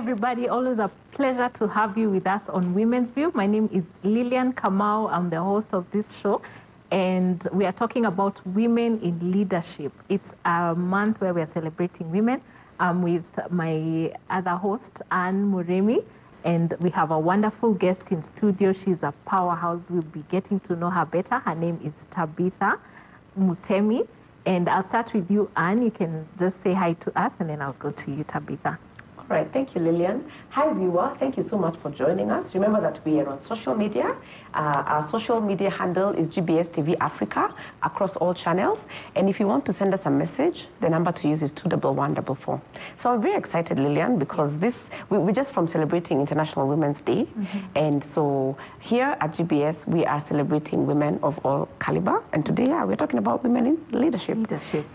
everybody. Always a pleasure to have you with us on Women's View. My name is Lillian Kamau. I'm the host of this show, and we are talking about women in leadership. It's a month where we are celebrating women. I'm with my other host, Anne Mortemi, and we have a wonderful guest in studio. She's a powerhouse. We'll be getting to know her better. Her name is Tabitha Mortemi. And I'll start with you, Anne. You can just say hi to us, and then I'll go to you, Tabitha. All right, thank you, Lillian. Hi, viewer. Thank you so much for joining us. Remember that we are on social media. Our social media handle is GBS TV Africa across all channels. And if you want to send us a message, the number to use is 21144. So I'm very excited, Lillian, because we're just from celebrating International Women's Day. And so here at GBS, we are celebrating women of all caliber. And today, we're talking about women in leadership.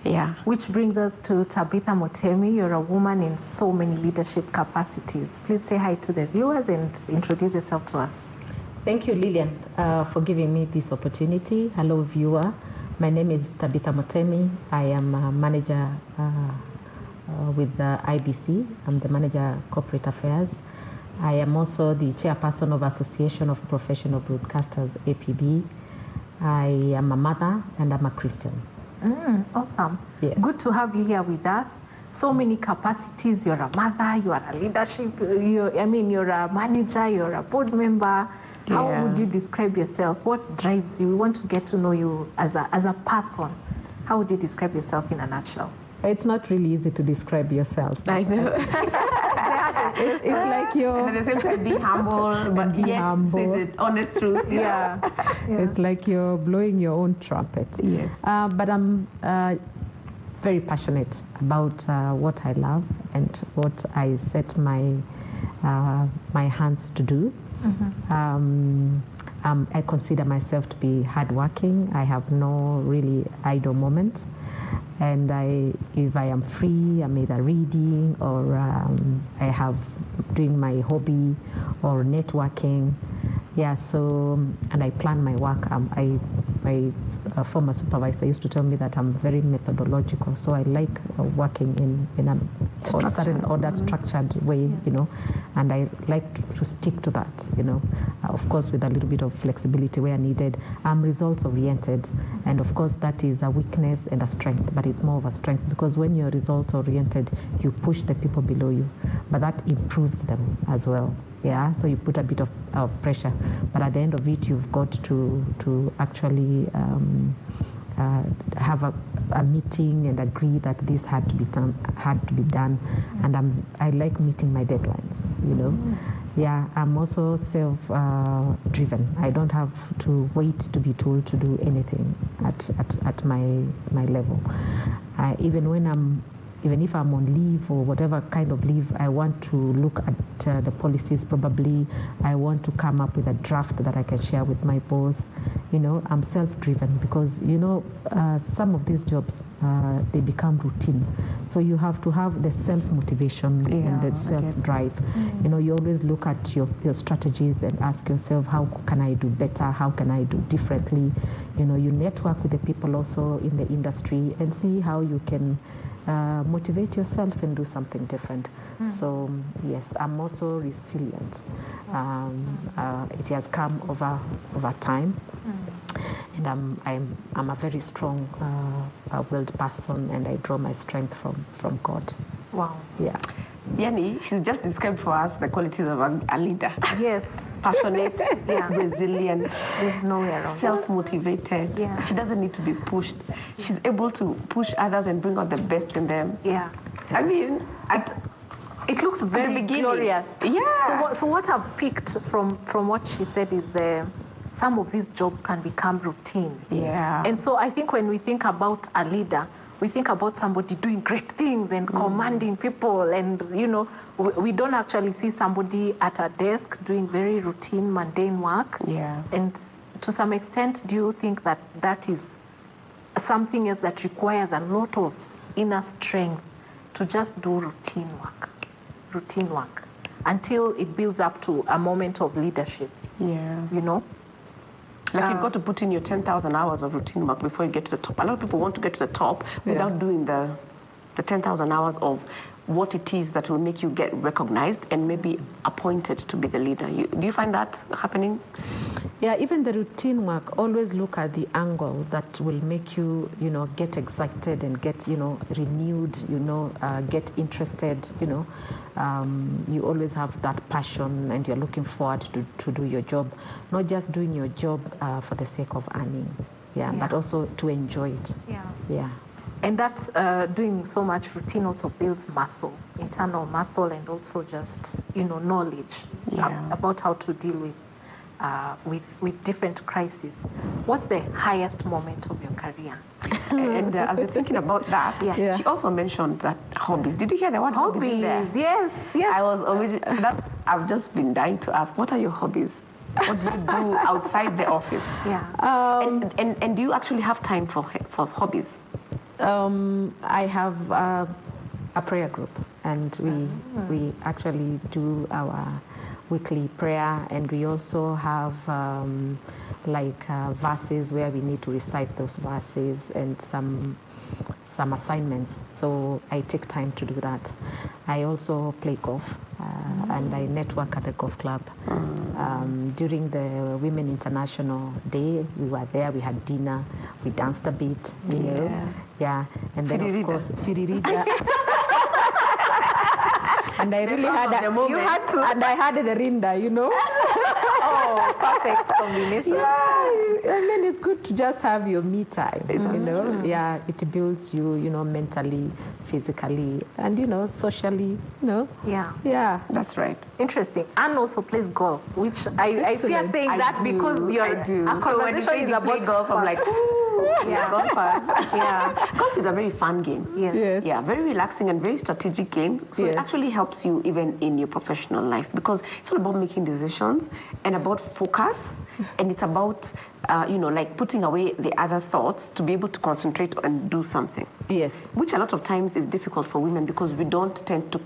Yeah. Which brings us to Tabitha Mortemi. You're a woman in so many leadership capacities. Please say hi to the viewers and introduce yourself to us. Thank you, Lillian, for giving me this opportunity. Hello, viewer. My name is Tabitha Mortemi. I am a manager with the IBC. I'm the manager of corporate affairs. I am also the chairperson of Association of Professional Broadcasters, APB. I am a mother and I'm a Christian. Awesome. Yes. Good to have you here with us. So many capacities. You're a mother, you are a leadership, you're a manager, you're a board member. How would you describe yourself? What drives you? We want to get to know you as a person. How would you describe yourself in a nutshell? It's not really easy to describe yourself. I know. It's like you're... And at the same time, be humble, but yet say the honest truth. Yeah. It's like you're blowing your own trumpet. Yes. But I'm very passionate about what I love and what I set my hands to do. I consider myself to be hardworking. I have no really idle moments. And if I am free, I'm either reading or I have doing my hobby or networking. Yeah, so, and I plan my work. My former supervisor used to tell me that I'm very methodological, so I like working in a certain order, structured way, you know, and I like to stick to that, you know, of course with a little bit of flexibility where needed. I'm results oriented, and of course that is a weakness and a strength, but it's more of a strength because when you're results oriented, you push the people below you, but that improves them as well. Yeah, so you put a bit of pressure, but at the end of it, you've got to actually have a meeting and agree that this had to be done, and I like meeting my deadlines. You know, yeah, I'm also self-driven. I don't have to wait to be told to do anything at my level. Even if I'm on leave or whatever kind of leave, I want to look at the policies probably. I want to come up with a draft that I can share with my boss. You know, I'm self-driven because, you know, some of these jobs, they become routine. So you have to have the self-motivation and the self-drive. You know, you always look at your strategies and ask yourself, how can I do better? How can I do differently? You know, you network with the people also in the industry and see how you can motivate yourself and do something different. So yes, I'm also resilient. It has come over time, and I'm a very strong willed person, and I draw my strength from God. Wow. Yeah. Yani, she's just described for us the qualities of a leader. Yes. Passionate, resilient, there's nowhere around. Self-motivated. Yeah. She doesn't need to be pushed. She's able to push others and bring out the best in them. Yeah. I mean, it looks very glorious. Yeah. So what I've picked from what she said is some of these jobs can become routine. Yeah. And so I think when we think about a leader, we think about somebody doing great things and commanding people, and you know, we don't actually see somebody at a desk doing very routine, mundane work. Yeah. And to some extent, do you think that that is something else that requires a lot of inner strength to just do routine work, until it builds up to a moment of leadership? Yeah. You know? Like you've got to put in your 10,000 hours of routine work before you get to the top. A lot of people want to get to the top without doing the 10,000 hours of what it is that will make you get recognized and maybe appointed to be the leader. Do you find that happening? Yeah, even the routine work, always look at the angle that will make you, get excited and get, renewed, get interested, you always have that passion and you're looking forward to do your job, not just doing your job for the sake of earning, but also to enjoy it. Yeah. And that's doing so much routine also builds muscle, internal muscle, and also just, knowledge about how to deal with different crises. What's the highest moment of your career? And as we're thinking about that, she also mentioned that hobbies. Did you hear the word hobbies in there? Yes. I was always, I've just been dying to ask, what are your hobbies? What do you do outside the office? And do you actually have time for hobbies? I have a prayer group, and we actually do our weekly prayer, and we also have verses where we need to recite those verses and some assignments. So I take time to do that. I also play golf, and I network at the golf club. During the Women International Day, we were there, we had dinner, we danced a bit, and then of course, Firirida. And I really had and I had the rinda, Oh, perfect combination. And then it's good to just have your me time, Yeah, it builds you, mentally, physically, and, socially, Yeah. That's right. Interesting. Anne also plays golf, which I fear saying that because I do. So when you say about golf, I'm like, golf is a very fun game. Yes. Yeah, very relaxing and very strategic game. So it actually helps you even in your professional life because it's all about making decisions and about focus, and it's about putting away the other thoughts to be able to concentrate and do something. Yes. Which a lot of times is difficult for women because we tend to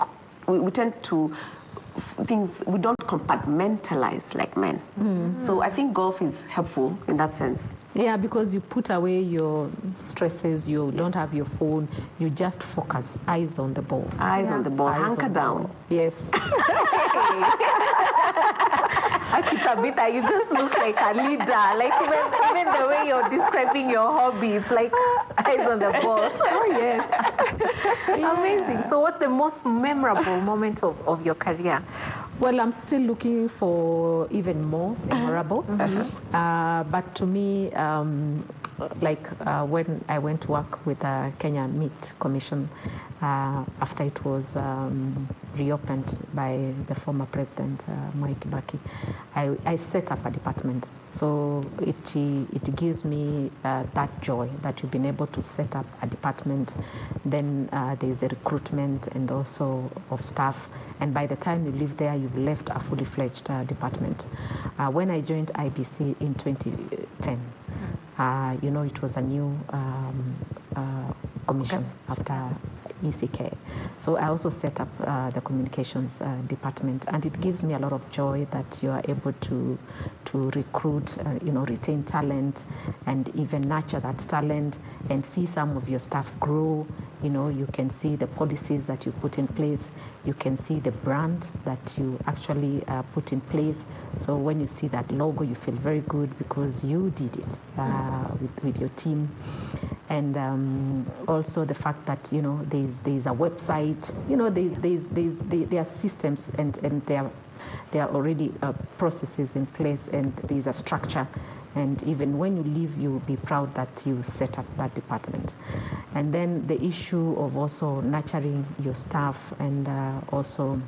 compartmentalize like men. So I think golf is helpful in that sense. Yeah, because you put away your stresses, you don't have your phone, you just focus, eyes on the ball. Eyes on the ball, hunker down. Yes. Tabitha, you just look like a leader. Like even the way you're describing your hobby, it's like eyes on the ball. Oh, yes. Amazing. So what's the most memorable moment of your career? Well, I'm still looking for even more memorable. But to me, when I went to work with the Kenya Meat Commission, after it was reopened by the former president, Mwai Kibaki, I set up a department. So it gives me that joy that you've been able to set up a department. Then there's the recruitment and also of staff. And by the time you leave there, you've left a fully fledged department. When I joined IBC in 2010, it was a new commission after ECK. So I also set up the communications department, and it gives me a lot of joy that you are able to recruit, retain talent, and even nurture that talent and see some of your staff grow. You can see the policies that you put in place. You can see the brand that you actually put in place. So when you see that logo, you feel very good because you did it with your team. And also the fact that there's a website, there are systems and there are already processes in place, and there's a structure. And even when you leave, you'll be proud that you set up that department. And then the issue of also nurturing your staff and also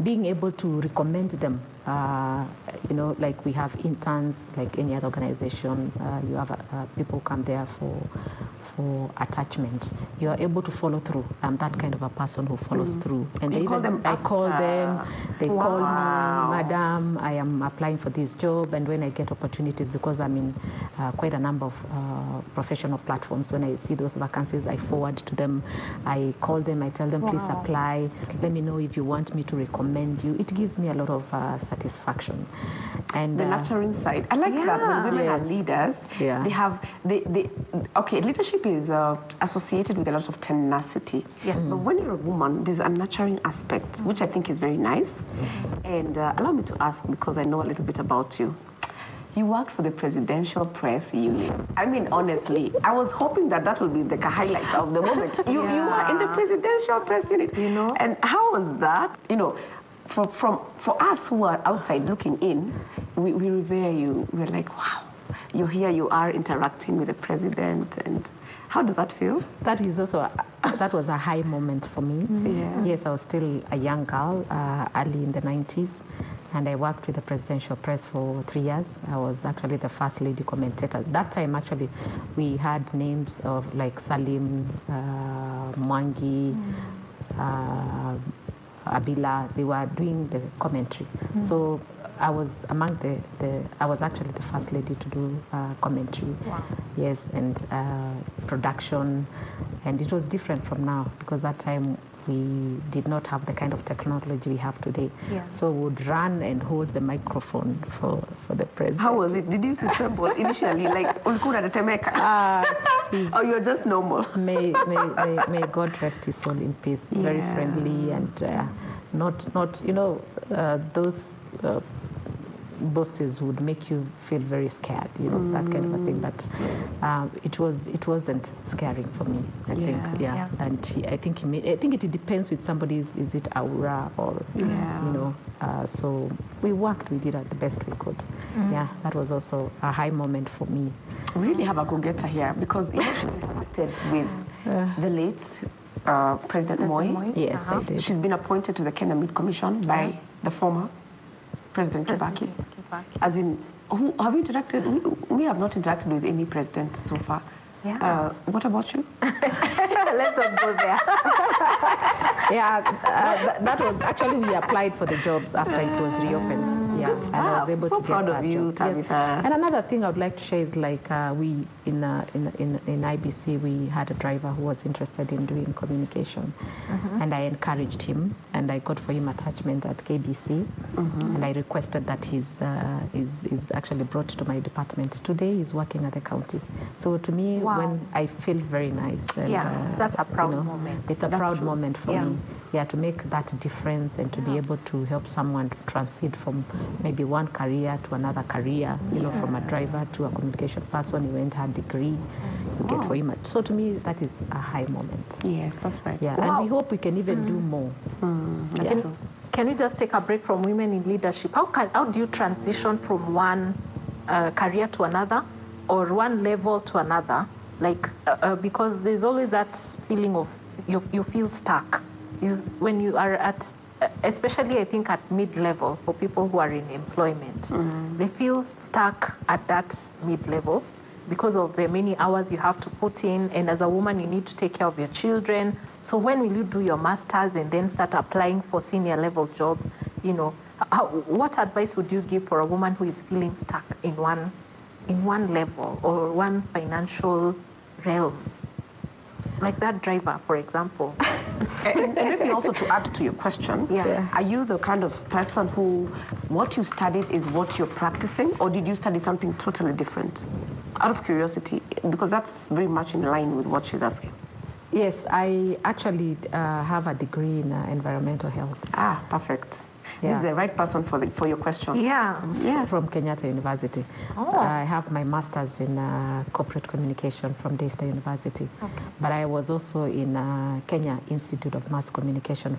being able to recommend them. Like we have interns, like any other organization, you have people come there for attachment. You are able to follow through. I'm that kind of a person who follows through. And I call them, they call me, Madam, I am applying for this job. And when I get opportunities, because I'm in quite a number of professional platforms, when I see those vacancies, I forward to them. I call them, I tell them, please apply. Let me know if you want me to recommend you. It gives me a lot of satisfaction. And the nurturing side. I like that when women are leaders, they have, leadership leadership is associated with a lot of tenacity. Yes. But when you're a woman, there's a nurturing aspect, which I think is very nice. And allow me to ask, because I know a little bit about you. You worked for the Presidential Press Unit. I mean, honestly, I was hoping that that would be the highlight of the moment. You were in the Presidential Press Unit. You know. And how was that? You know, for us who are outside looking in, we revere you. We're like, wow, you're here, you are interacting with the president. And how does that feel? That is also, that was a high moment for me. Yeah. Yes, I was still a young girl, early in the 90s. And I worked with the Presidential Press for 3 years. I was actually the first lady commentator. That time, actually, we had names of like Salim, Mwangi, Abila. They were doing the commentary. So I was among I was actually the first lady to do commentary. Wow. Yes, and production. And it was different from now, because that time we did not have the kind of technology we have today. Yeah. So we would run and hold the microphone for the president. How was it? Did you used to tremble initially? Like, ulikuwa unatetemeka? Or you're just normal? May God rest his soul in peace. Very friendly and not you know, those bosses would make you feel very scared, you know, that kind of a thing. But it wasn't scaring for me. I think, and I think it depends with somebody's, is it aura or you know. So we did the best we could. Yeah, that was also a high moment for me. We really have a go-getter here, because emotionally connected with the late President Moi. Yes, I did. She's been appointed to the Kenya Meat Commission by the former President Kibaki. As in, who have you interacted? We have not interacted with any president so far. Yeah. What about you? Let's not go there. That was actually, we applied for the jobs after it was reopened. Yeah, Good stuff. and I was able So to proud get of that you, job. Tabitha. Yes. And another thing I would like to share is like we in IBC we had a driver who was interested in doing communication, and I encouraged him, and I got for him attachment at KBC, and I requested that he's actually brought to my department. Today he's working at the county. So to me, when I feel very nice. And, that's a proud you know, moment. It's a proud moment for me. Yeah, to make that difference and to be able to help someone to transit from maybe one career to another career, you know, from a driver to a communication person. He went had degree, you get for him. So to me, that is a high moment. Yes, that's right. Yeah, and we hope we can even do more. That's true. Can we just take a break from women in leadership? How do you transition from one career to another, or one level to another? Like, because there's always that feeling of you feel stuck. When you are at, especially I think at mid-level, for people who are in employment, they feel stuck at that mid-level because of the many hours you have to put in, and as a woman you need to take care of your children. So when will you do your masters and then start applying for senior level jobs? You know, what advice would you give for a woman who is feeling stuck in one level or one financial realm? Like that driver, for example. And maybe also to add to your question, are you the kind of person who, what you studied is what you're practicing, or did you study something totally different? Out of curiosity, because that's very much in line with what she's asking. Yes, I actually have a degree in environmental health. Ah, perfect. This is the right person for your question. Yeah. From Kenyatta University. I have my master's in corporate communication from Daystar University. But I was also in Kenya Institute of Mass Communication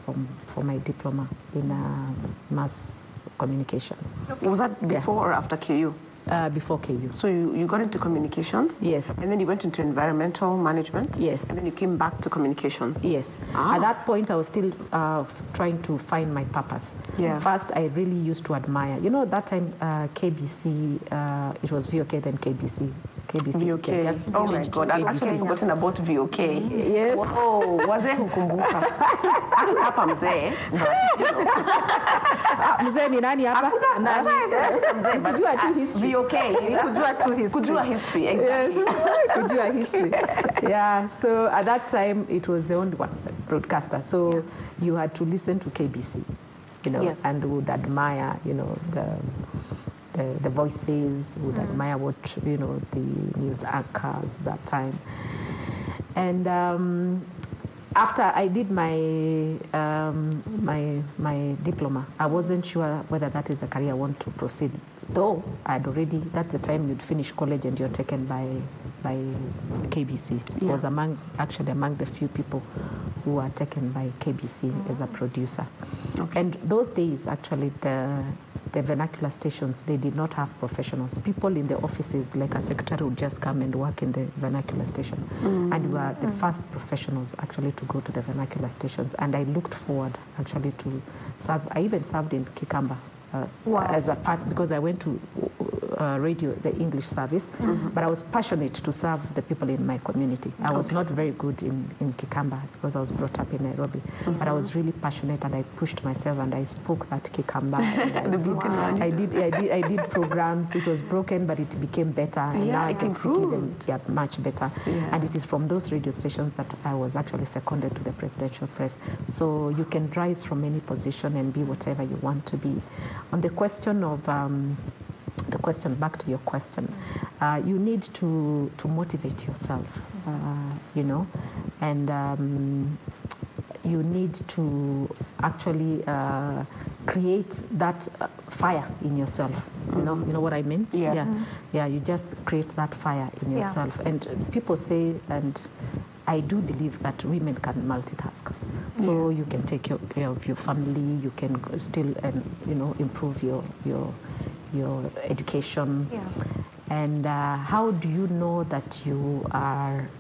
for my diploma in mass communication. Was that before or after KU? Before KU. So you got into communications? Yes. And then you went into environmental management? Yes. And then you came back to communications? Yes. At that point, I was still trying to find my purpose. Yeah. First, I really used to admire. You know, that time, KBC, it was VOK, then KBC. VOK. Just Oh my changed God, to I've KBC. actually forgotten about VOK. Yes. Oh, wazee hukumbuka. Hapa mzee, but you know. Mzee ni nani hapa? Mzee, but Kujua tu history. VOK. Kujua history, exactly. Yes, Kujua history. Yeah, so at that time, it was the only one broadcaster. So you had to listen to KBC, you know, and would admire, you know, the voices, would admire what, you know, the news anchors that time. And after I did my my diploma, I wasn't sure whether that is a career I want to proceed. Though I'd already, that's the time you'd finish college and you're taken by KBC. I was actually among the few people who were taken by KBC as a producer. Okay. And those days, actually, the vernacular stations, they did not have professionals. People in the offices, like a secretary, would just come and work in the vernacular station. And we were the first professionals, actually, to go to the vernacular stations. And I looked forward, actually, to serve. I even served in Kikamba. As a part, because I went to radio, the English service, but I was passionate to serve the people in my community. I was not very good in Kikamba because I was brought up in Nairobi, but I was really passionate and I pushed myself and I spoke that Kikamba. I did programs. It was broken, but it became better. And now I can speak even much better. And it is from those radio stations that I was actually seconded to the presidential press. So you can rise from any position and be whatever you want to be. On the question of back to your question, you need to motivate yourself, you know, and you need to actually create that fire in yourself. You know what I mean? Yeah. You just create that fire in yourself. And people say, and I do believe that women can multitask. So you can take care of your family, you can still, improve your education. And how do you know that you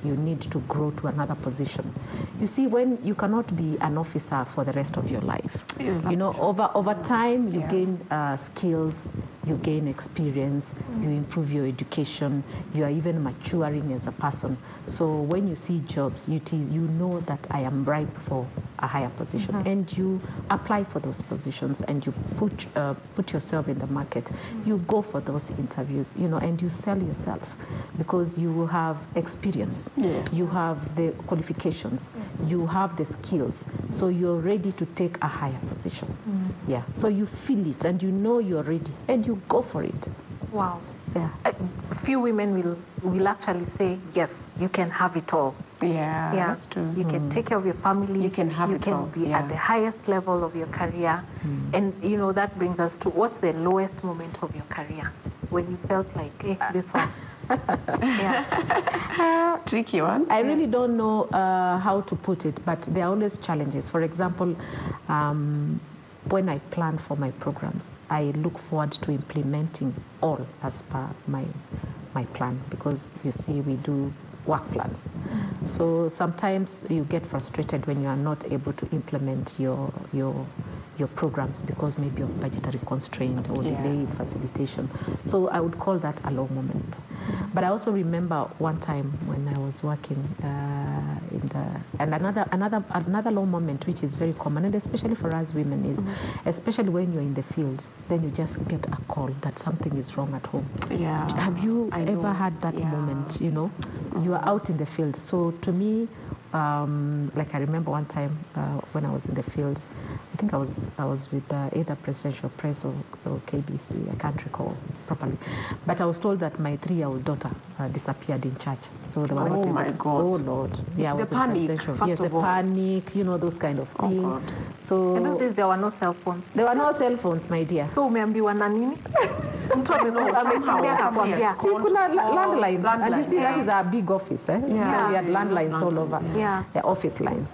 need to grow to another position? You see, when you cannot be an officer for the rest of your life, over time you gain skills, you gain experience, you improve your education, you are even maturing as a person. So when you see jobs, you know that I am ripe for a higher position, and you apply for those positions, and you put yourself in the market. You go for those interviews, and you sell yourself because you have experience, you have the qualifications, you have the skills, so you're ready to take a higher position. So you feel it and you know you're ready and you go for it. Wow. Few women will actually say, yes, you can have it all. That's true. You can take care of your family. You can have it all. You can be at the highest level of your career. And, that brings us to what's the lowest moment of your career when you felt like, hey, this one. Tricky one. I really don't know how to put it, but there are always challenges. For example, when I plan for my programs, I look forward to implementing all as per my plan, because you see, we do work plans. So sometimes you get frustrated when you are not able to implement your programs because maybe of budgetary constraint or delay facilitation. So I would call that a low moment. But I also remember one time when I was working another low moment, which is very common, and especially for us women, is especially when you're in the field, then you just get a call that something is wrong at home. Have you ever had that moment? You are out in the field. So to me, like I remember one time when I was in the field, I think I was with either Presidential Press or KBC, I can't recall properly. But I was told that my 3-year-old daughter disappeared in church. So they were not able. My God. Oh, Lord. Yeah, I was the panic, yes, the panic, those kind of things. God. So in those days, there were no cell phones. There were no cell phones, my dear. So umeambiwa na nini? Mtu amekimbia akakwambia. See, kuna landline. And you see, that is our big office. So we had landlines all over. The office lines.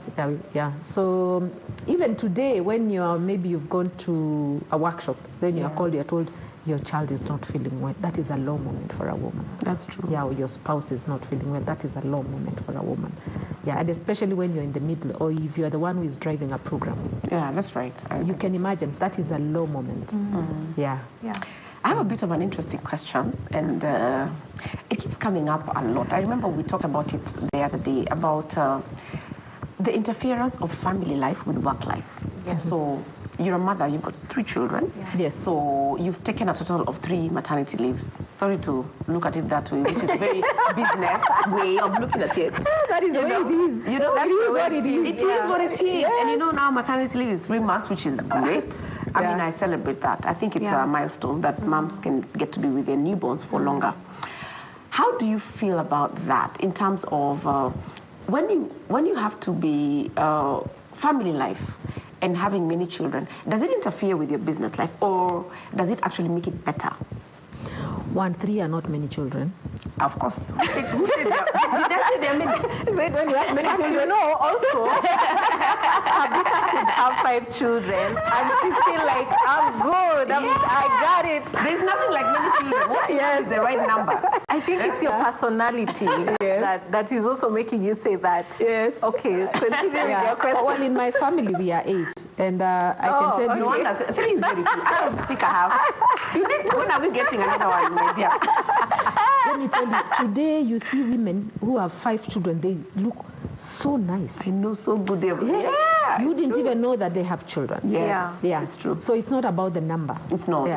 So even today, when you've gone to a workshop, then you are called, you're told your child is not feeling well. That is a low moment for a woman. That's true. Or your spouse is not feeling well. That is a low moment for a woman. And especially when you're in the middle, or if you're the one who is driving a program. That's right. You can imagine that is a low moment. I have a bit of an interesting question, and it keeps coming up a lot. I remember we talked about it the other day, about the interference of family life with work life. So you're a mother, you've got 3 children. Yes. So you've taken a total of 3 maternity leaves. Sorry to look at it that way, which is a very business way of looking at it. That is the way it is. That is what it is. It is what it is. And now maternity leave is 3 months, which is great. I mean, I celebrate that. I think it's a milestone that moms can get to be with their newborns for longer. How do you feel about that in terms of when you have to be family life and having many children, does it interfere with your business life, or does it actually make it better? 1, 3 are not many children. Of course. Who said that? Did I say there are many? Said when you have many children. You know, also, Tabitha could have 5 children, and she feel like, I'm good, I got it. There's nothing like many children. What is the right number? I think it's your personality that is also making you say that. Yes. Okay, continue with your question. Well, in my family, we are 8. And I can tell you... No wonder. 3 is very few. I was pick a half. You need, when are we getting another one, my dear? Let me tell you, today you see women who have 5 children, they look so nice. I know, so good. You didn't even know that they have children. Yes. Yeah, it's true. So it's not about the number. It's not.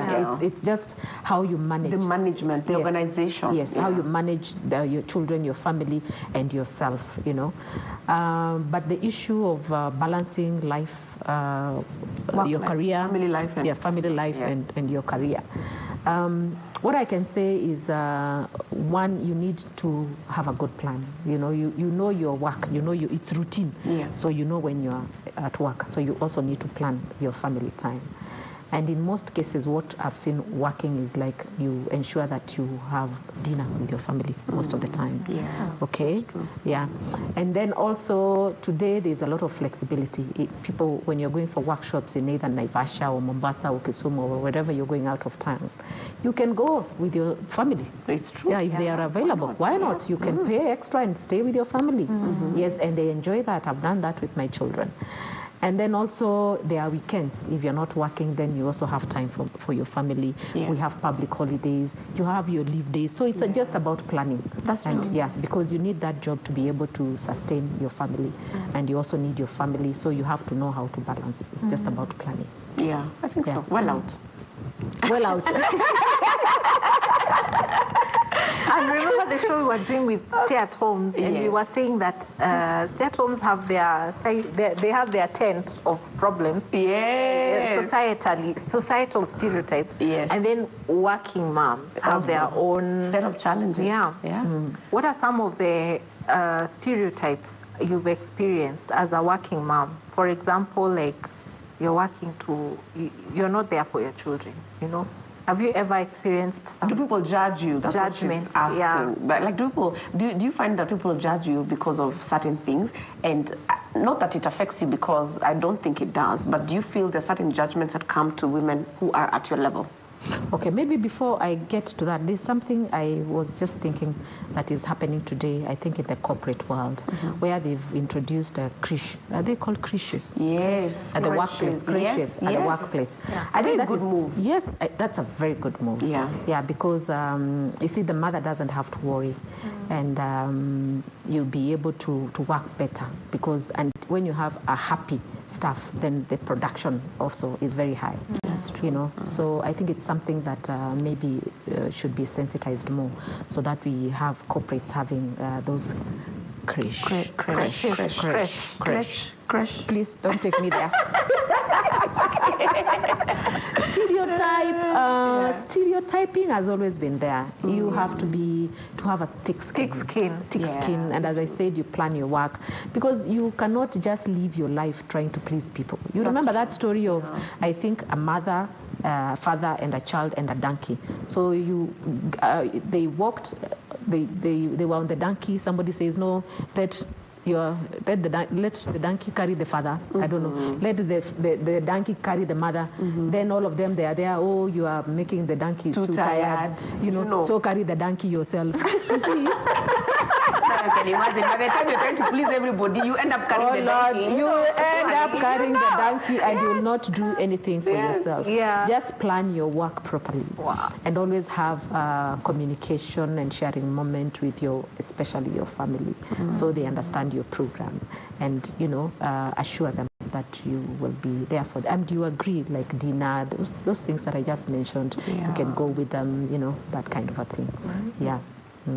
It's just how you manage. The management, the organization. Yes, how you manage your children, your family, and yourself, you know. But the issue of balancing life, your career, family life, family life, and your career. What I can say is, one, you need to have a good plan. You know, you know your work. You know it's routine. Yeah. So you know when you're at work. So you also need to plan your family time. And in most cases, what I've seen working is like you ensure that you have dinner with your family most of the time. Yeah. Okay? Yeah. And then also, today there's a lot of flexibility. People, when you're going for workshops in either Naivasha or Mombasa or Kisumu or wherever you're going out of town, you can go with your family. It's true. Yeah, if they are available. Why not? You can pay extra and stay with your family. Yes, and they enjoy that. I've done that with my children. And then also there are weekends. If you're not working, then you also have time for your family. Yeah. We have public holidays. You have your leave days. So it's just about planning. That's true. Yeah, because you need that job to be able to sustain your family. And you also need your family. So you have to know how to balance. It's just about planning. Yeah, I think so. Well out. Well out. And remember the show we were doing with stay-at-homes, and we were saying that stay-at-homes have their tent of problems. Yes. Societal stereotypes. Yes. And then working moms have their own set of challenges. Yeah. Yeah. What are some of the stereotypes you've experienced as a working mom? For example, like you're not there for your children, you know? Have you ever experienced Do people judge you? That's judgment? What she's asking. Yeah. But like, do you find that people judge you because of certain things? And not that it affects you, because I don't think it does, but do you feel there's certain judgments that come to women who are at your level? Okay, maybe before I get to that, there's something I was just thinking that is happening today, I think, in the corporate world, where they've introduced a creche. Are they called creches? Yes. At the workplace, creches at the workplace. Yeah. I think that good is move. Yes, that's a very good move. Yeah. Yeah, because you see, the mother doesn't have to worry, and you'll be able to work better, because when you have a happy staff, then the production also is very high. That's true. You know, so I think it's something that maybe should be sensitized more, so that we have corporates having those creche. Please don't take me there. Stereotyping has always been there. You have to have a thick skin, and as I said, you plan your work, because you cannot just live your life trying to please people. You remember that story of, I think, a mother, father, and a child and a donkey. So they walked. They were on the donkey. Somebody says, no, let the donkey carry the father. I don't know. Let the donkey carry the mother. Then all of them, they are there. Oh, you are making the donkey too tired. You know, so carry the donkey yourself. You see? I can imagine. By the time you're trying to please everybody, you end up carrying the donkey. You end up carrying the donkey, and you will not do anything for yourself. Yeah. Just plan your work properly. Wow. And always have communication and sharing moment with especially your family, so they understand your program, and assure them that you will be there for them. And you agree, like dinner, those things that I just mentioned, you can go with them, that kind of a thing. Yeah.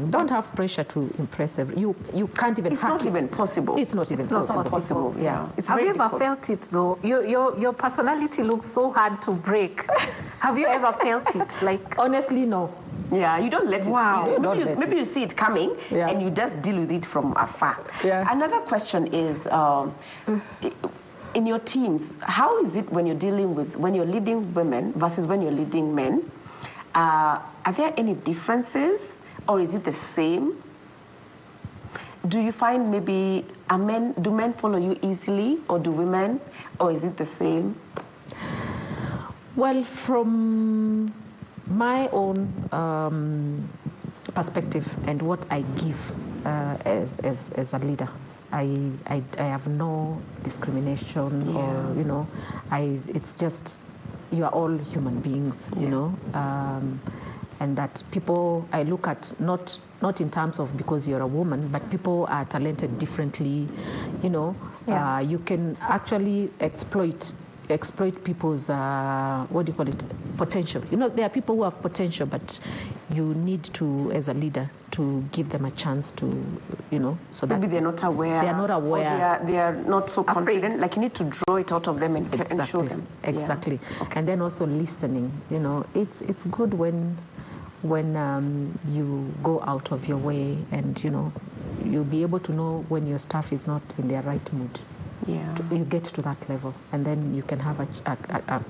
Don't have pressure to impress everyone. You can't even hack it. It's not even possible. It's not even possible. Yeah. Have you ever felt it, though? Your personality looks so hard to break. Have you ever felt it? Like, honestly, no. Yeah, you don't let it. Wow. Maybe you see it coming, Yeah. and you just deal with it from afar. Yeah. Another question is, in your teams, how is it when you're leading women versus when you're leading men? Are there any differences, or is it the same? Do you find maybe do men follow you easily, or do women, or is it the same? Well, from my own perspective and what I give as a leader, I have no discrimination, or it's just you are all human beings, and that people I look at not in terms of because you're a woman, but people are talented differently, you can actually exploit people's potential. There are people who have potential, but you need to, as a leader, to give them a chance to, so that maybe they're not aware. They are not aware. Or they are not so confident. Like you need to draw it out of them and show them. Exactly. Yeah. Okay. And then also listening. It's good when you go out of your way, and you'll be able to know when your staff is not in their right mood. Yeah. You get to that level, and then you can have a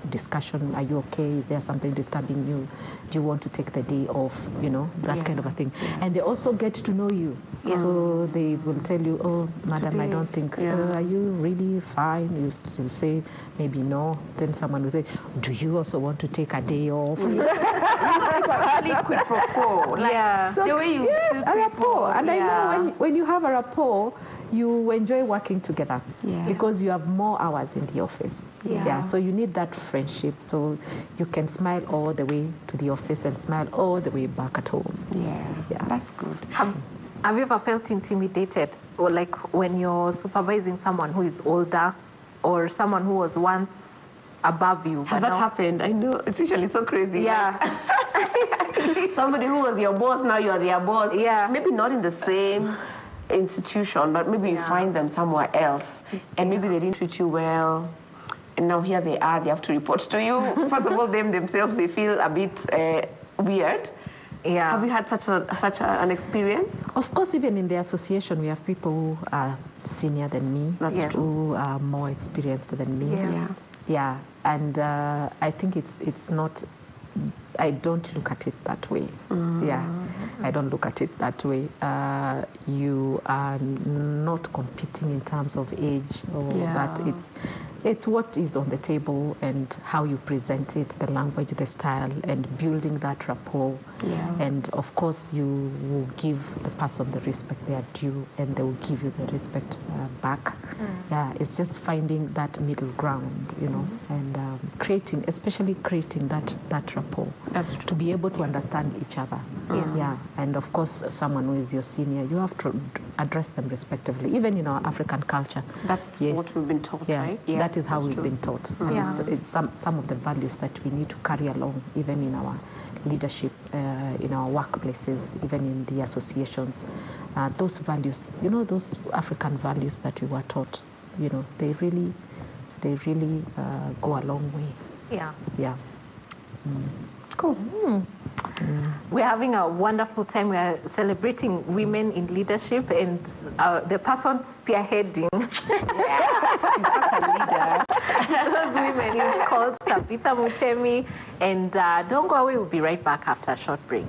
discussion. Are you okay? Is there something disturbing you? Do you want to take the day off? That kind of a thing. Yeah. And they also get to know you. Yeah. So they will tell you, oh, madam, today, I don't think, are you really fine? You say, maybe no. Then someone will say, do you also want to take a day off? It's a really quid pro quo. So, the way you a rapport. And I know when you have a rapport, you enjoy working together because you have more hours in the office. So you need that friendship, so you can smile all the way to the office and smile all the way back at home. Yeah. That's good. Have you ever felt intimidated, or like when you're supervising someone who is older or someone who was once above you? Has that happened? I know. It's usually so crazy. Yeah. Somebody who was your boss, now you are their boss. Yeah. Maybe not in the same institution, but maybe you find them somewhere else, and maybe they didn't treat you well, and now here they have to report to you. First of all, themselves, they feel a bit weird. Yeah. Have you had such an experience? Of course, even in the association, we have people who are senior than me, who are more experienced than me. Yeah. And I think it's not. I don't look at it that way. I don't look at it that way. You are not competing in terms of age or that. It's what is on the table and how you present it, the language, the style, and building that rapport. And of course, you will give the person the respect they are due, and they will give you the respect back. It's just finding that middle ground, and especially creating that rapport. That's true. To be able to understand each other. And of course, someone who is your senior, you have to address them respectively. Even in our African culture, that's what we've been taught, right? That is how we've been taught. It's some of the values that we need to carry along, even in our leadership, in our workplaces, even in the associations. Those values, those African values that we were taught, they really go a long way. Yeah. Cool. We're having a wonderful time. We're celebrating women in leadership, and the person spearheading She's such a leader. those women is called Tabitha Mortemi. And don't go away, we'll be right back after a short break.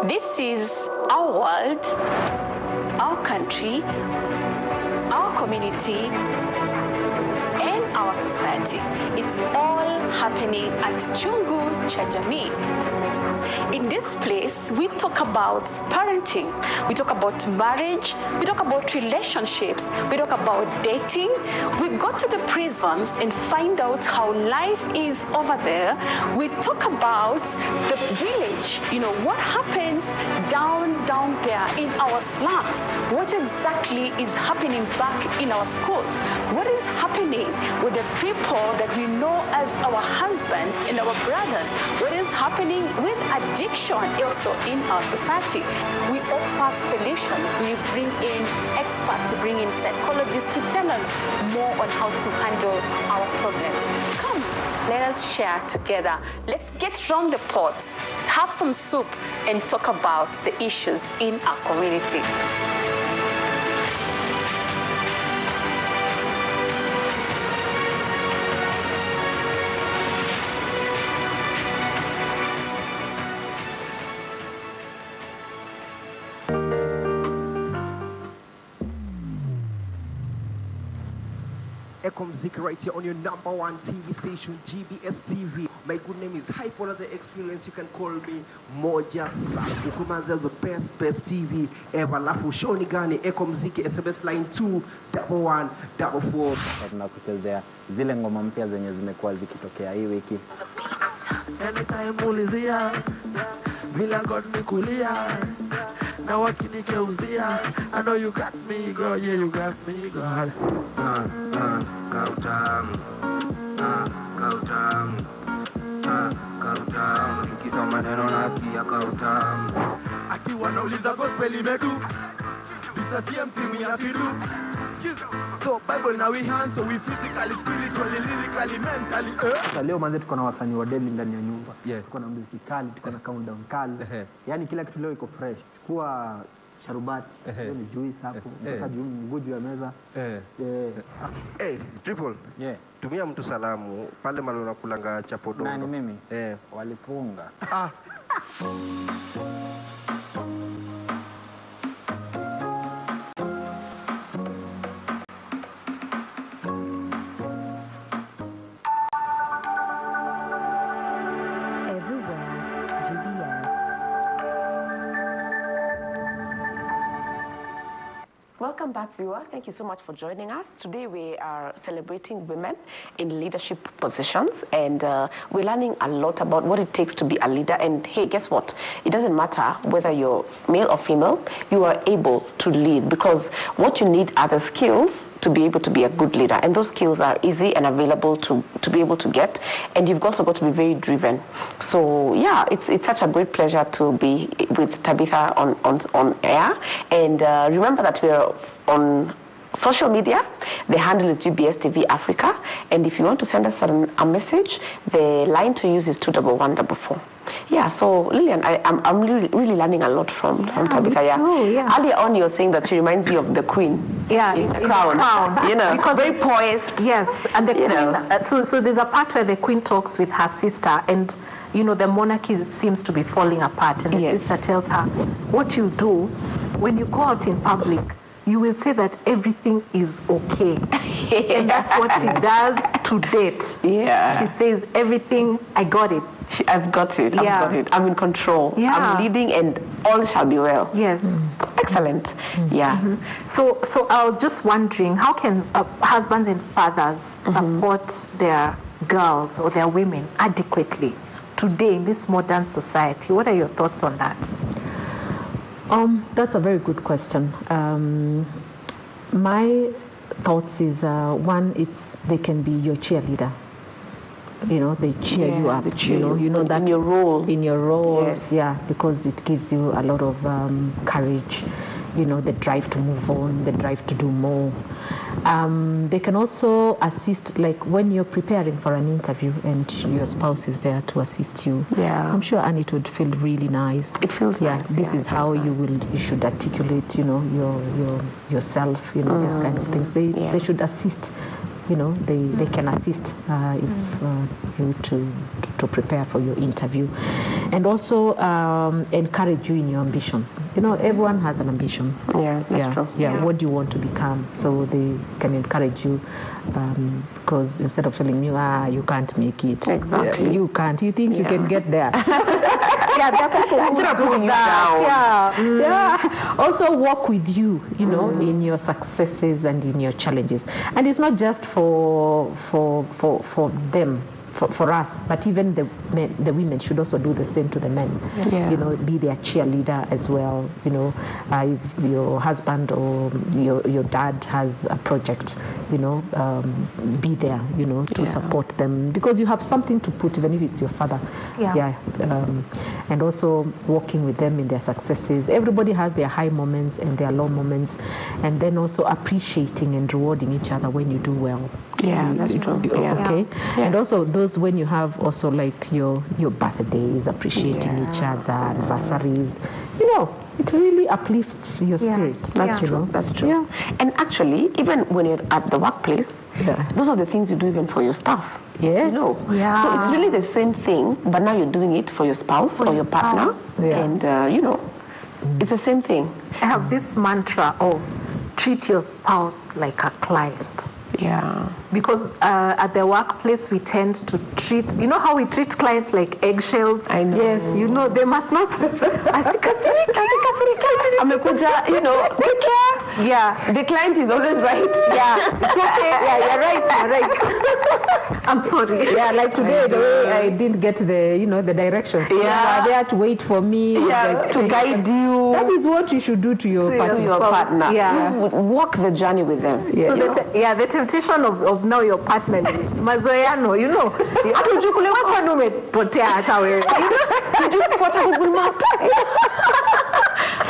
This is our world, our country, our community, and our society. It's all happening at Chungu Chajami. In this place, we talk about parenting, we talk about marriage, we talk about relationships, we talk about dating. We go to the prisons and find out how life is over there. We talk about the village, what happens down there in our slums. What exactly is happening back in our schools? What is happening with the people that we know as our husbands and our brothers? What is happening with addiction also in our society? We offer solutions. We bring in experts, we bring in psychologists to tell us more on how to handle our problems. Come, let us share together. Let's get round the pot, have some soup, and talk about the issues in our community. Echo Music right here on your #1 TV station, GBS TV. My good name is Hype. All of the experience, you can call me Moja Safu. Kumanzel, the best TV ever. Lafu Shoni Gani, Echo Music, SMS line 21144. Tunakuchezea zile ngoma mpya zenye zimekuwa zikitokea hii wiki. Anytime ulizia vile God nikulia na wakinikeuzia, I know you got me, girl, yeah, you got me, girl. Kautamu Kisa maneno nasikia kautamu. Akiwa nauliza gospel imedu Bisa CMC we have to do. So Bible now we hand, so we physically, spiritually, lyrically, mentally. Leo manze tuko na wasanii wa Delhi ndani ya nyumba. Tuko na muziki kali, tuko na countdown kali. Yaani kila kitu leo iko fresh. Chukua sharubati, ni juice hapo, mpaka mguu juu ya meza. Triple. Tumia mtu salamu pale mahali unakulanga chapo dogo. Nani mimi? Walifunga. Welcome back, viewer. Thank you so much for joining us. Today we are celebrating women in leadership positions, and we're learning a lot about what it takes to be a leader. And hey, guess what? It doesn't matter whether you're male or female, you are able to lead, because what you need are the skills to be able to be a good leader. And those skills are easy and available to be able to get. And you've also got to be very driven. So yeah, it's such a great pleasure to be with Tabitha on air. And remember that we're on social media. The handle is GBS TV Africa. And if you want to send us a message, the line to use is 21144. Yeah, so Lillian, I'm really learning a lot from Tabitha. Yeah. Earlier on, you were saying that she reminds you of the Queen. Yeah, in the Crown. You know, because very poised. Yes, and the Queen. So there's a part where the Queen talks with her sister, and you know the monarchy seems to be falling apart, and the sister tells her, "What you do when you go out in public, you will say that everything is okay." And that's what she does to date. Yeah. She says, "Everything, I got it. I've got it. I've got it. I'm in control. Yeah. I'm leading, and all shall be well." Yes. Excellent. Yeah. So I was just wondering, how can husbands and fathers support their girls or their women adequately today in this modern society? What are your thoughts on that? That's a very good question. My thoughts is, one, they can be your cheerleader. You know, they cheer you up. You know that in your role. In your role, yes. because it gives you a lot of courage. You know, the drive to move on, the drive to do more. They can also assist, like when you're preparing for an interview and your spouse is there to assist you. Yeah. I'm sure, Annie, it would feel really nice. It feels nice. This is how you should articulate, you know, yourself, you know, these kind of things. They should assist. You know, they can assist if you to prepare for your interview, and also encourage you in your ambitions. You know, everyone has an ambition. Yeah, that's true. Yeah, what do you want to become? So they can encourage you, because instead of telling you, you can't make it. Exactly. You can't. You think you can get there. Yeah, there are people who do that. Yeah. Also walk with you, you know, in your successes and in your challenges. And it's not just for them. for us, but even the women should also do the same to the men. Yeah. You know, be their cheerleader as well. You know, if your husband or your dad has a project, you know, be there, you know, to support them, because you have something to put, even if it's your father. And also working with them in their successes. Everybody has their high moments and their low moments, and then also appreciating and rewarding each other when you do well. Yeah, that's true. Okay. And also those when you have also like your birthdays, appreciating each other, anniversaries, you know, it really uplifts your spirit. That's true. That's true. Yeah. And actually, even when you're at the workplace, those are the things you do even for your staff. Yes. You know? So it's really the same thing, but now you're doing it for your spouse or your partner. And, you know, it's the same thing. I have this mantra of treat your spouse like a client. Yeah. Because at the workplace, we tend to treat, you know how we treat clients like eggshells? I know. Yes, you know, they must not. Amekuja, you know, take care. Yeah. The client is always right. Yeah. It's okay. Yeah, you're right. I'm sorry. Yeah, like today, the way I didn't get the, you know, the directions. Yeah. You are there to wait for me. Yeah, to guide you. That is what you should do to your partner. To your partner. Yeah. Walk the journey with them. Yeah. So the temptation of now your partner is mazoeano, you know.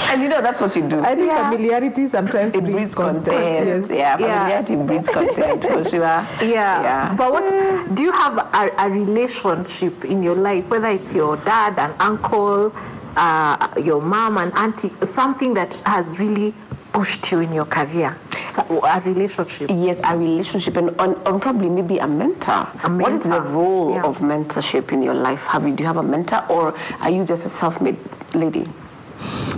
And you know, that's what you do. I think familiarity sometimes It breeds content. Yes. Yeah, familiarity breeds content for sure. Yeah. But what do you have a relationship in your life, whether it's your dad and uncle, your mom and auntie, something that has really pushed you in your career? A relationship. Yes, a relationship, and on probably maybe a mentor. What is the role of mentorship in your life? Do you have a mentor, or are you just a self-made lady?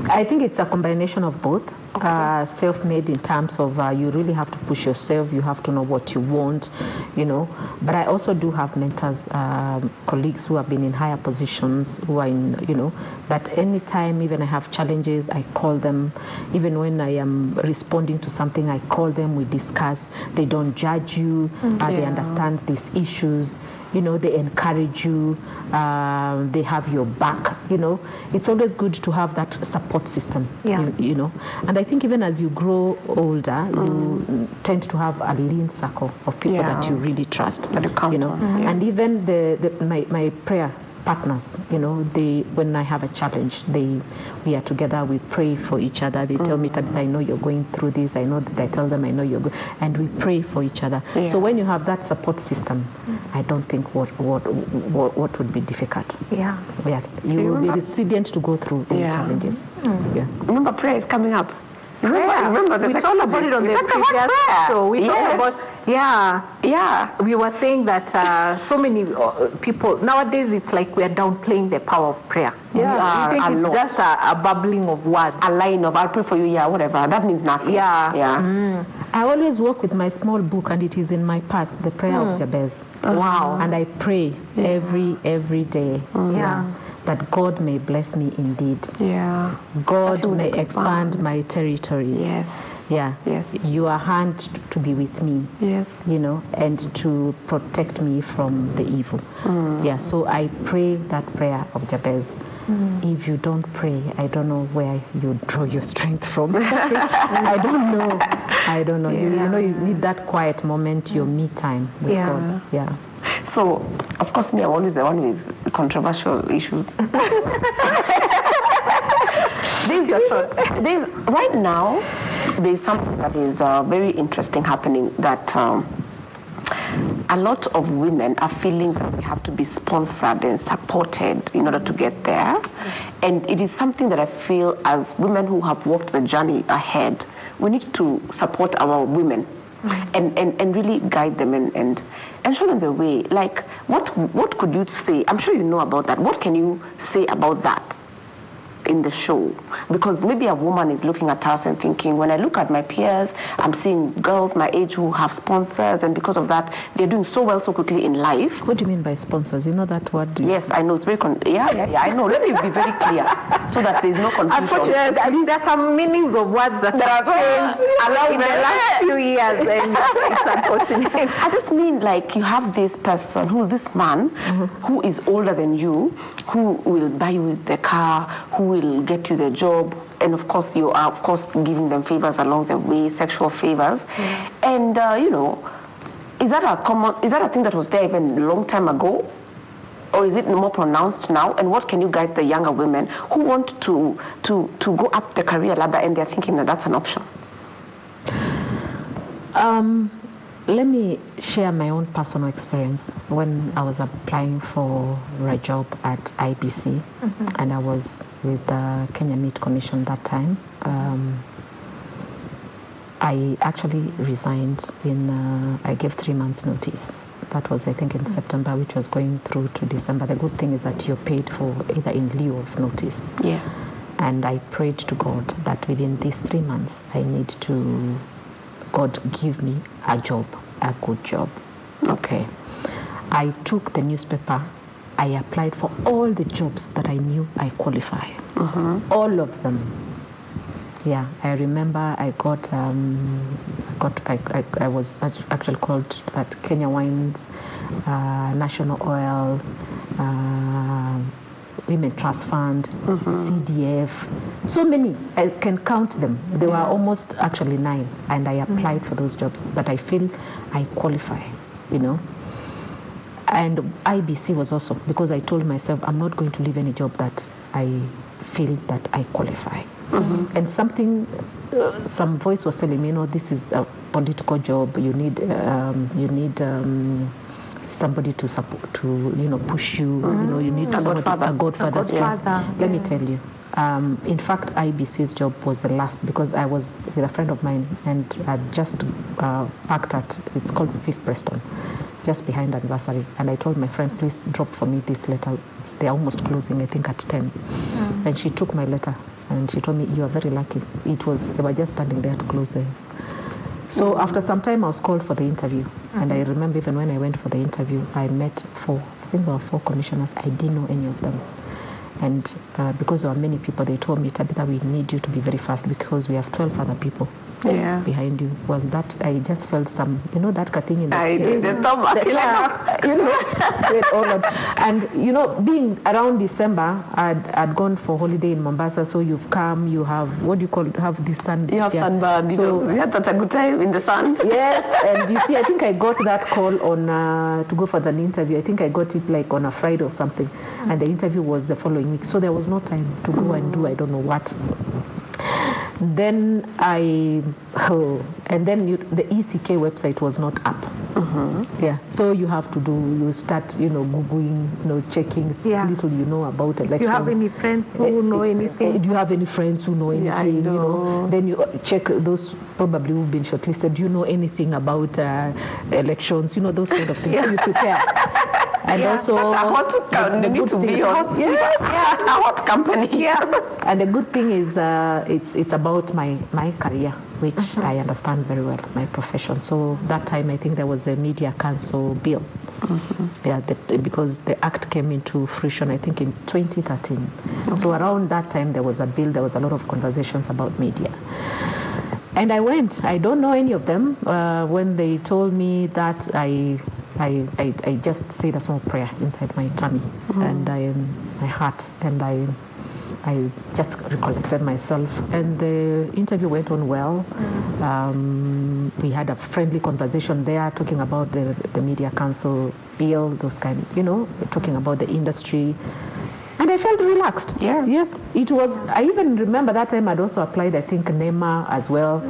I think it's a combination of both. Self-made in terms of you really have to push yourself, you have to know what you want, you know. But I also do have mentors, colleagues who have been in higher positions, who are in, you know, that anytime even I have challenges, I call them. Even when I am responding to something, I call them, we discuss. They don't judge you, they understand these issues. You know, they encourage you, they have your back, you know. It's always good to have that support system, you know. And I think even as you grow older, you tend to have a lean circle of people that you really trust, you know. And even my prayer partners, you know, when I have a challenge, we are together, we pray for each other. They tell me, Tabitha, I know you're going through this. I know that I tell them, I know you're going, and we pray for each other. So when you have that support system, I don't think what would be difficult. Yeah. You will be resilient to go through any challenges. Remember, prayer is coming up. Remember we talked about it on the previous show. We talked about, we were saying that so many people, nowadays it's like we are downplaying the power of prayer. You think it's just a bubbling of words. A line of, I'll pray for you, whatever. That means nothing. I always work with my small book, and it is in my past, the prayer of Jabez. Wow. And I pray every day. That God may bless me indeed. God may expand my territory. Your hand to be with me. You know, and to protect me from the evil. So I pray that prayer of Jabez. If you don't pray, I don't know where you draw your strength from. I don't know. You know, you need that quiet moment, your me time with God. So, of course, me, I'm always the one with controversial issues. Right now, there's something that is very interesting happening, that a lot of women are feeling that they have to be sponsored and supported in order to get there. And it is something that I feel, as women who have walked the journey ahead, we need to support our women and really guide them and show them the way. Like, what could you say? I'm sure you know about that. What can you say about that? in the show? Because maybe a woman is looking at us and thinking, when I look at my peers, I'm seeing girls my age who have sponsors, and because of that, they're doing so well so quickly in life. What do you mean by sponsors? You know that word? Yes, I know. It's very I know. Let me be very clear so that there's no confusion. Unfortunately, there are some meanings of words that have changed in the last few years, and it's unfortunate. I just mean, like, you have this person, this man, who is older than you, who will buy you the car, who will get you the job, and of course you are, giving them favors along the way, sexual favors, and is that a thing that was there even a long time ago, or is it more pronounced now? And what can you guide the younger women who want to go up the career ladder and they're thinking that that's an option? Let me share my own personal experience. When I was applying for a job at IBC, and I was with the Kenya Meat Commission that time, I actually resigned I gave 3 months notice. That was, I think, in September, which was going through to December. The good thing is that you're paid for either in lieu of notice. Yeah. And I prayed to God that within these 3 months, God give me a job, a good job. Okay. I took the newspaper. I applied for all the jobs that I knew I qualify. All of them. Yeah, I remember I was actually called at Kenya Wines, National Oil, Women Trust Fund, CDF, so many, I can count them. There were almost actually 9, and I applied for those jobs that I feel I qualify, And IBC was also, because I told myself I'm not going to leave any job that I feel that I qualify. And some voice was telling me, this is a political job. You need somebody to support, to push you. You need a godfather's place. Let me tell you. In fact, IBC's job was the last, because I was with a friend of mine and I just parked at, it's called Vic Preston, just behind Anniversary, and I told my friend, please drop for me this letter. They're almost closing, I think, at 10. And she took my letter and she told me, you are very lucky. They were just standing there to close the. So after some time, I was called for the interview. And I remember even when I went for the interview, I met I think there were 4 commissioners. I didn't know any of them. And because there were many people, they told me, Tabitha, we need you to be very fast because we have 12 other people behind you. Well, that I just felt some, that thing in the and being around December, I'd gone for holiday in Mombasa. So you've come, you have what do you call it? Have the sun. You have sunburn. So you had such a good time in the sun. Yes, and you see, I think I got that call on to go for an interview. I think I got it like on a Friday or something, and the interview was the following week. So there was no time to go and do I don't know what. Then the ECK website was not up. Yeah, so you have to you start, Googling, checking little you know about elections. Do you have any friends who know anything? Do you have any friends who know anything? Then you check those probably who've been shortlisted. Do you know anything about elections? Those kind of things. So you prepare. And also, the good thing, a hot company. Yes. And the good thing is, it's about my career, which I understand very well, my profession. So that time, I think there was a Media Council bill. Yeah, because the act came into fruition, I think, in 2013. So around that time, there was a bill. There was a lot of conversations about media. And I went. I don't know any of them. When they told me that, I just said a small prayer inside my tummy and my heart, and I just recollected myself, and the interview went on well. We had a friendly conversation there, talking about the Media Council bill, those kind, talking about the industry. And I felt relaxed. Yeah. Yes, it was. I even remember that time I'd also applied, I think, NEMA as well.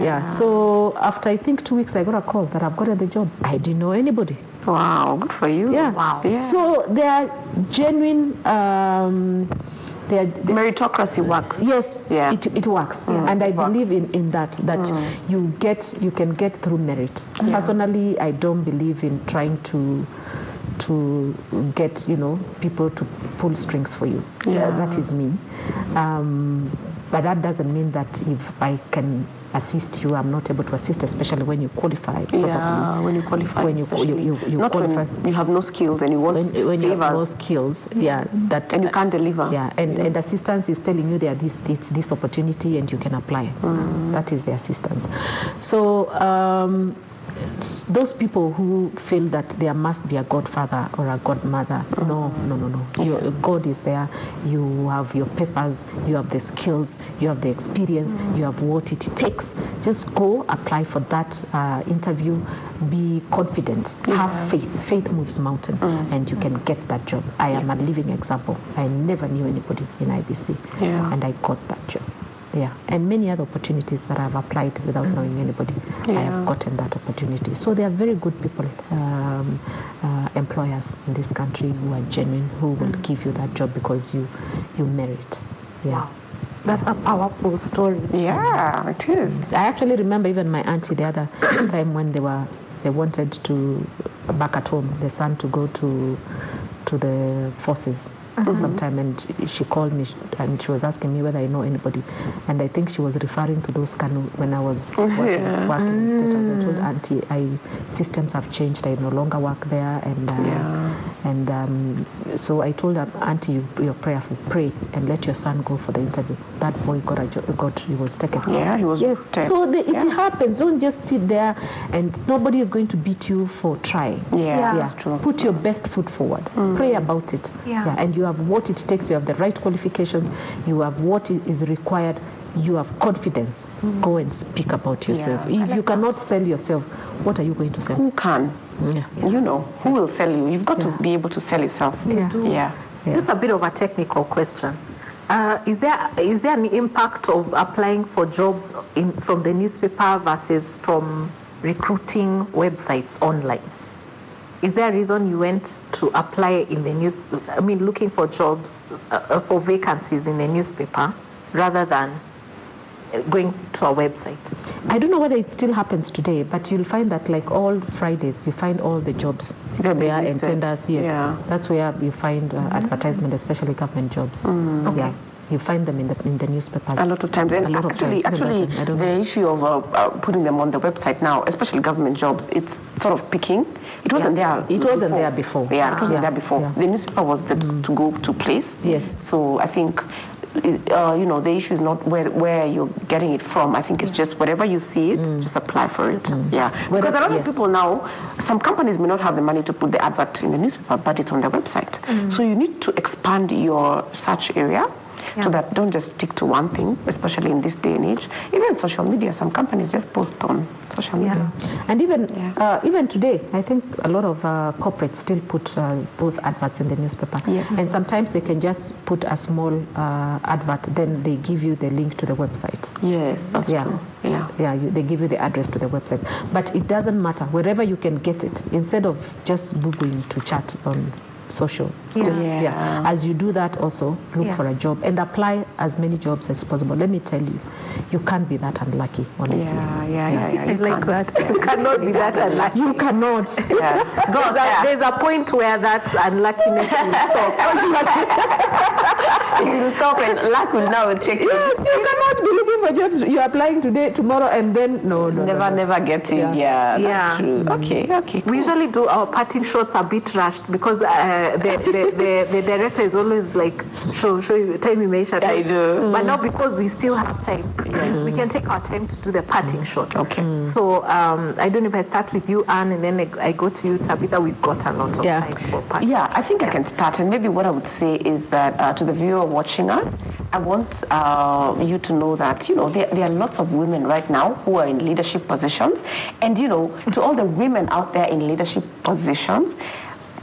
Yeah. So after, I think, 2 weeks, I got a call that I've gotten the job. I didn't know anybody. Wow, good for you. Yeah. Wow. Yeah. So they are genuine. Meritocracy works. Yes. Yeah. It works. And I believe in that you can get through merit. Personally, I don't believe in trying to to get, people to pull strings for you. That is me. But that doesn't mean that if I can assist you, I'm not able to assist, especially when you qualify. Yeah, when you qualify. When you not qualify. When you have no skills and you want when you have no favors. skills, that and you can't deliver. Yeah, and assistance is telling you it's this opportunity and you can apply. That is the assistance. So those people who feel that there must be a godfather or a godmother, no. God is there. You have your papers, you have the skills, you have the experience, you have what it takes. Just go apply for that interview. Be confident. Have faith. Faith moves mountain, and you can get that job. I am a living example. I never knew anybody in IBC, and I got that job. Yeah, and many other opportunities that I've applied without knowing anybody. I have gotten that opportunity. So there are very good people, employers in this country who are genuine, who will give you that job because you merit. Yeah. Wow. That's a powerful story. Yeah, it is. I actually remember even my auntie the other time when they wanted to, back at home, the son to go to the forces. Sometime, and she called me and she was asking me whether I know anybody, and I think she was referring to those when I was working in State House. I told Auntie, systems have changed. I no longer work there, and so I told her, Auntie, you're prayerful, pray and let your son go for the interview. That boy he was taken. Yeah, he was. Yes. Taken. So it happens. Don't just sit there, and nobody is going to beat you for trying. Yeah, that's true. Put your best foot forward. Pray about it. And you have what it takes. You have the right qualifications. You have what is required. You have confidence. Go and speak about yourself. If you cannot sell yourself, what are you going to sell? Who can? Who will sell you? You've got to be able to sell yourself. Just a bit of a technical question. Is there an impact of applying for jobs from the newspaper versus from recruiting websites online? Is there a reason you went to apply in the news? I mean, looking for jobs for vacancies in the newspaper rather than going to a website? I don't know whether it still happens today, but you'll find that like all Fridays, you find all the jobs there and tenders. Yes, that's where you find advertisement, especially government jobs. Yeah. You find them in the newspapers. A lot of times. And actually, the issue of putting them on the website now, especially government jobs, it's sort of picking. It wasn't there. It wasn't there before. Yeah, it wasn't there before. Yeah. The newspaper was the to go to place. Yes. So I think, the issue is not where you're getting it from. I think it's just wherever you see it, just apply for it. Yeah. Because a lot of people now, some companies may not have the money to put the advert in the newspaper, but it's on their website. So you need to expand your search area. So that don't just stick to one thing, especially in this day and age. Even social media, some companies just post on social media. And even today, I think a lot of corporates still put those adverts in the newspaper. And sometimes they can just put a small advert, then they give you the link to the website. Yes, that's true. They give you the address to the website. But it doesn't matter. Wherever you can get it, instead of just Googling to chat on social. As you do that, also look for a job and apply as many jobs as possible. Let me tell you, you can't be that unlucky, honestly. I like that. You cannot be that unlucky. You cannot. There's a point where that unluckiness will stop. And luck will now check. Yes, you cannot be looking for jobs. You're applying today, tomorrow, and then never get in. That's true. Okay, cool. We usually do our parting shots a bit rushed because the director is always like, show you time imeisha. I do. But now because we still have time, we can take our time to do the parting shot. Okay. So I don't know if I start with you, Anne, and then I go to you, Tabitha. We've got a lot of time for parting. Yeah, I think I can start. And maybe what I would say is that to the viewer watching us, I want you to know that, there are lots of women right now who are in leadership positions. And, to all the women out there in leadership positions,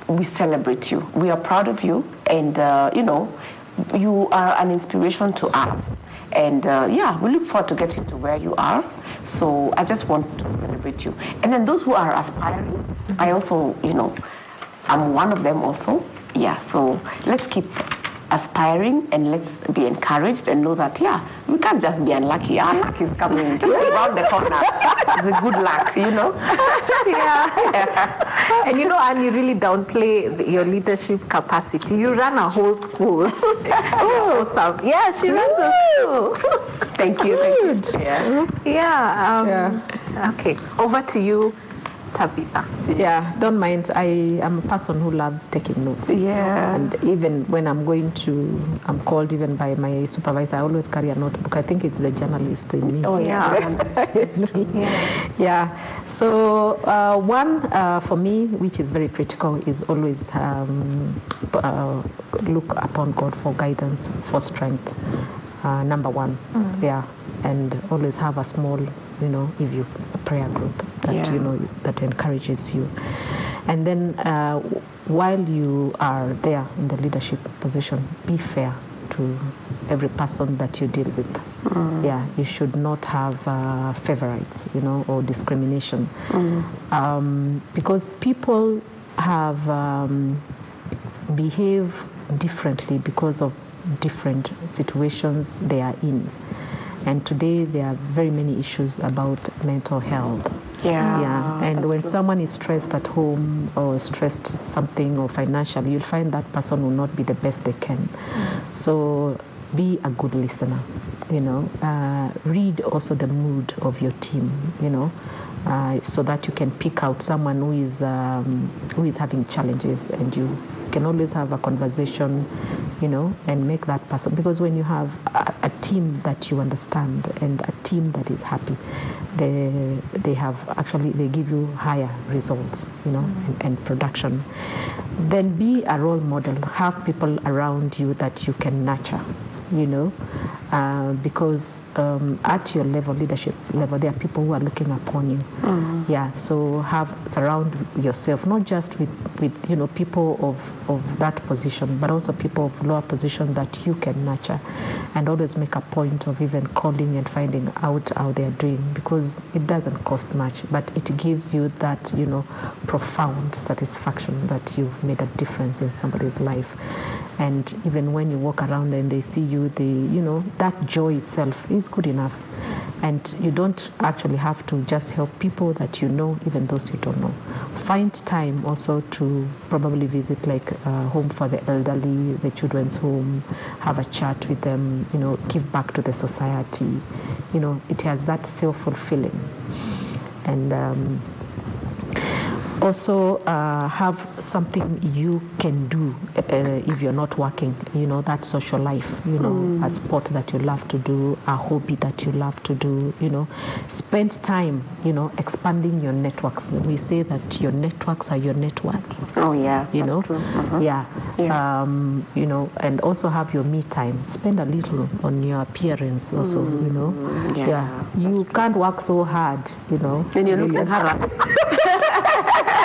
we celebrate you. We are proud of you. And, you are an inspiration to us. And, we look forward to getting to where you are. So I just want to celebrate you. And then those who are aspiring, I also, I'm one of them also. Yeah, so let's keep aspiring, and let's be encouraged and know that, we can't just be unlucky. Our luck is coming just around the corner. It's a good luck, And and you really downplay your leadership capacity. You run a whole school. Awesome. Yeah, she runs a school. Thank you. Okay, over to you, Tabitha. Yeah, don't mind. I am a person who loves taking notes. Yeah. And even when I'm called even by my supervisor, I always carry a notebook. I think it's the journalist in me. Oh, yeah. Yeah. So one for me, which is very critical, is always look upon God for guidance, for strength. Number one. Yeah. And always have a small, a prayer group that, that encourages you. And then while you are there in the leadership position, be fair to every person that you deal with. Yeah, you should not have favorites, or discrimination. Because people have behave differently because of different situations they are in. And today there are very many issues about mental health. Yeah. And when someone is stressed at home or stressed something or financially, you'll find that person will not be the best they can. So be a good listener, read also the mood of your team, so that you can pick out someone who is having challenges, and you can always have a conversation, and make that person. Because when you have a team that you understand and a team that is happy, they give you higher results, and production. Then be a role model. Have people around you that you can nurture, because at your leadership level, there are people who are looking upon you. Yeah, so surround yourself not just with people of that position, but also people of lower position that you can nurture, and always make a point of even calling and finding out how they are doing, because it doesn't cost much, but it gives you that profound satisfaction that you've made a difference in somebody's life. And even when you walk around and they see you, that joy itself is good enough. And you don't actually have to just help people that even those you don't know. Find time also to probably visit like a home for the elderly, the children's home, have a chat with them, give back to the society. It has that self-fulfilling. And also have something you can do if you're not working, that social life, a sport that you love to do, a hobby that you love to do, spend time, expanding your networks. We say that your networks are your net worth. Oh yeah, that's true. Yeah. And also have your me time. Spend a little on your appearance also, You can't work so hard, Then you're looking hard.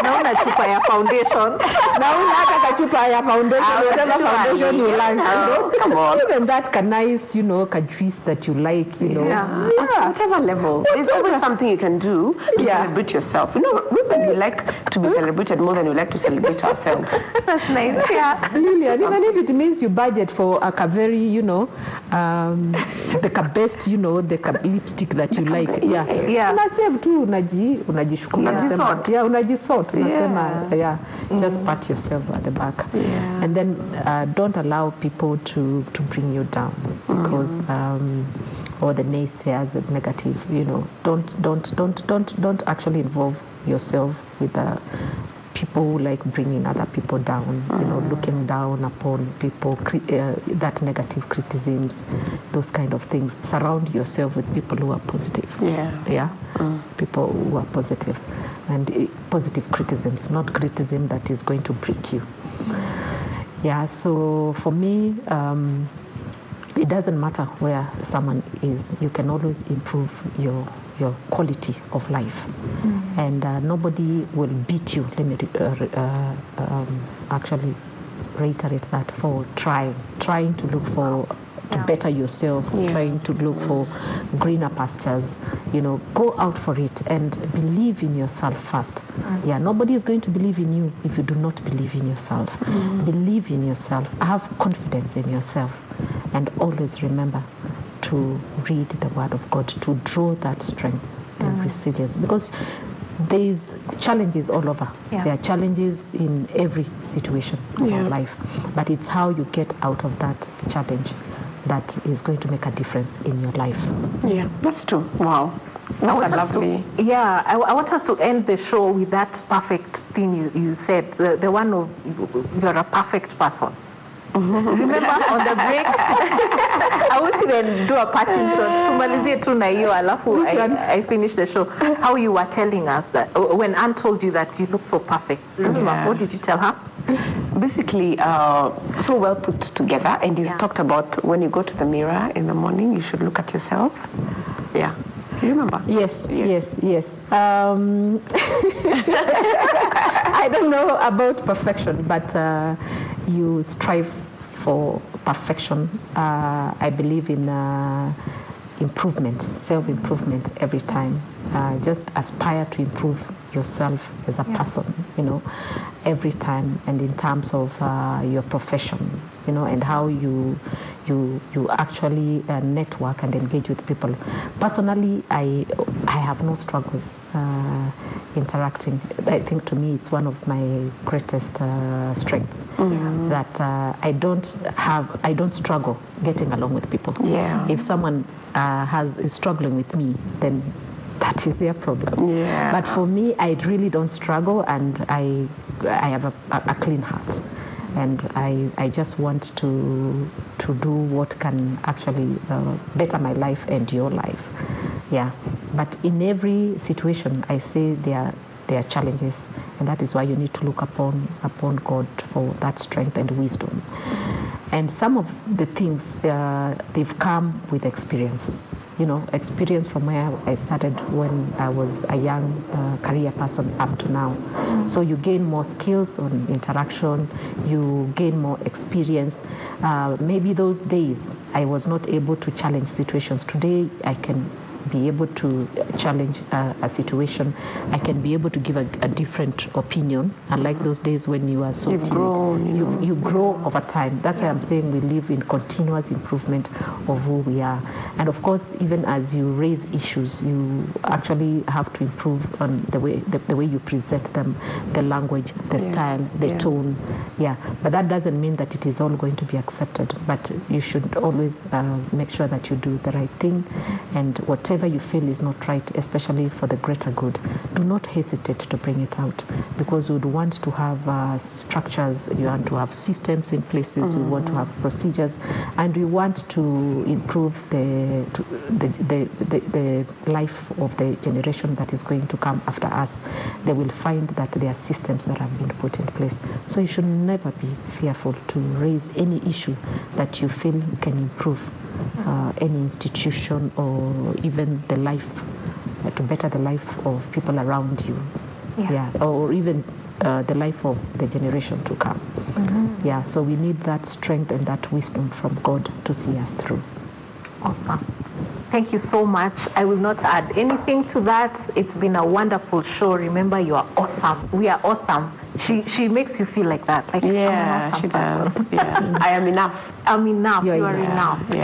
Naona chupa ya foundation. Naona hata kachupa ya foundation, whatever foundation you like. Come on. Even that nice, ka juice that you like, Whatever level. There's always something you can do to celebrate yourself. Women, we like to be celebrated more than we like to celebrate ourselves. That's nice. Yeah. Lillian, even if it means you budget for a very, the best, the lipstick that you like. Yeah. Unasave tu unajishukuru. Unajisort. Just pat yourself at the back. And then don't allow people to bring you down, because or the naysayers, the negative, don't actually involve yourself with people who like bringing other people down, looking down upon people, that negative criticisms, those kind of things. Surround yourself with people who are positive. People who are positive. And positive criticisms, not criticism that is going to break you. So for me, it doesn't matter where someone is. You can always improve your quality of life. And nobody will beat you. Let me actually reiterate that, for trying to look for better yourself, trying to look for greener pastures, go out for it and believe in yourself first. Yeah, nobody is going to believe in you if you do not believe in yourself. Believe in yourself, have confidence in yourself, and always remember to read the Word of God, to draw that strength and resilience, because there's challenges all over. There are challenges in every situation of life, but it's how you get out of that challenge that is going to make a difference in your life. Yeah, that's true. Wow. That's lovely. I want us to end the show with that perfect thing you said, the one of you're a perfect person. Remember on the break, I won't even do a parting shot. Tumalizie tu na hiyo alafu I finished the show. How you were telling us that when Anne told you that you look so perfect. Remember, what did you tell her? Basically, so well put together, and you talked about when you go to the mirror in the morning, you should look at yourself. Yeah. Do you remember? Yes. I don't know about perfection, but you strive for perfection. I believe in improvement, self-improvement every time. Just aspire to improve yourself as a person, every time, and in terms of your profession, and how you actually network and engage with people. Personally, I have no struggles interacting. I think to me it's one of my greatest strengths, that I don't struggle getting along with people. Yeah. If someone is struggling with me, then that is their problem. Yeah. But for me, I really don't struggle, and I have a clean heart. And I just want to do what can actually better my life and your life. Yeah. But in every situation, I say there are challenges, and that is why you need to look upon God for that strength and wisdom. And some of the things, they've come with experience. Experience from where I started when I was a young career person up to now. So you gain more skills on interaction, you gain more experience. Maybe those days I was not able to challenge situations. Today I can be able to challenge a situation. I can be able to give a different opinion, unlike those days when you are so timid. You grow over time. That's why I'm saying we live in continuous improvement of who we are. And of course, even as you raise issues, you actually have to improve on the way you present them, the language, the style, the tone. Yeah, but that doesn't mean that it is all going to be accepted. But you should always make sure that you do the right thing, and whatever you feel is not right, especially for the greater good, do not hesitate to bring it out, because we would want to have structures, you want to have systems in places, we want to have procedures, and we want to improve the life of the generation that is going to come after us. They will find that there are systems that have been put in place. So you should never be fearful to raise any issue that you feel can improve any institution or even the life, to better the life of people around you, or even the life of the generation to come. Yeah, so we need that strength and that wisdom from God to see us through. Awesome. Thank you so much. I will not add anything to that. It's been a wonderful show. Remember, you are awesome. We are awesome. She makes you feel like that. Like, yeah, I'm an awesome she person. does. Yeah. I am enough. I'm enough. You are enough. Yeah.